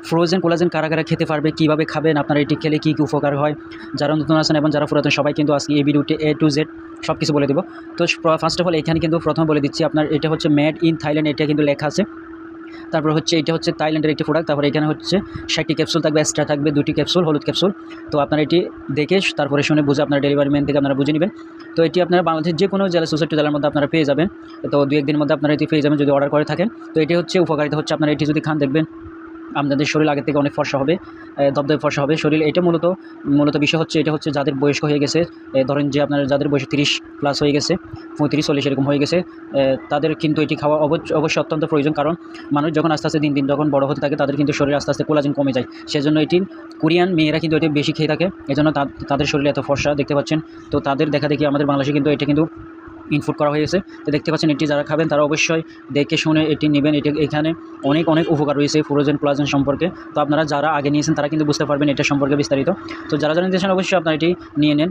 Frozen collagen কারা কারা খেতে পারবে, কীভাবে খাবেন, আপনারা এটি খেলে কী কী উপকার হয়, যারা নতুন আছেন এবং যারা পুরাতন সবাই কিন্তু আজকে এই ভিডিওটি A to Z সব কিছু বলে দেবো। তো ফার্স্ট অফ অল এখানে কিন্তু প্রথম বলে দিচ্ছি, আপনার এটা হচ্ছে মেড ইন থাইল্যান্ড, এটা কিন্তু লেখা আছে। তারপর হচ্ছে এটা হচ্ছে থাইল্যান্ডের একটি প্রোডাক্ট। তারপরে এখানে হচ্ছে 60টি ক্যাপসুল থাকবে, এক্সট্রা থাকবে 2টি ক্যাপসুল, হলুদ ক্যাপসুল। তো আপনারা এটি দেখে তারপরে শুনে বুঝে আপনার ডেলিভারি ম্যান থেকে আপনারা বুঝে নেবেন। তো এটি আপনারা বাংলাদেশের যে কোনো জেলা 64 জেলার মধ্যে আপনারা পেয়ে যাবেন। তো 2-1 দিনের মধ্যে আপনারা এটি পেয়ে যাবেন যদি অর্ডার করে থাকেন। তো এটি হচ্ছে উপকারিতা হচ্ছে, আপনারা এটি যদি খান দেখবেন আপনাদের শরীর আগের থেকে অনেক ফর্সা হবে, দবদবে ফর্সা হবে শরীর। এটা মূলত বিষয় হচ্ছে, এটা হচ্ছে যাদের বয়স্ক হয়ে গেছে, ধরেন যে আপনার যাদের বয়স 30 প্লাস হয়ে গেছে, 35-40 এরকম হয়ে গেছে, তাদের কিন্তু এটি খাওয়া অবশ্যই অত্যন্ত প্রয়োজন। কারণ মানুষ যখন আস্তে আস্তে দিন দিন যখন বড় হতে থাকে তাদের কিন্তু শরীরে আস্তে আস্তে কোলাজেন কমে যায়। সেজন্য এটি কোরিয়ান মেয়েরা কিন্তু এটি বেশি খেয়ে থাকে, এজন্য তাদের শরীরে এত ফর্সা দেখতে পাচ্ছেন। তো তাদের দেখা দেখি আমাদের বাংলাদেশে কিন্তু এটা কিন্তু ইনপুট করা হয়েছে। তো দেখতে পাচ্ছেন এটি যারা খাবেন তারা অবশ্যই দেখে শুনে এটি নেবেন। এখানে অনেক অনেক উপকার রয়েছে ফ্রোজেন কোলাজেন সম্পর্কে। তো আপনারা যারা আগে নিয়েছেন তারা কিন্তু বুঝতে পারবেন এটা সম্পর্কে বিস্তারিত। তো যারা জানেন অবশ্যই আপনারা এটি নিয়ে নেন।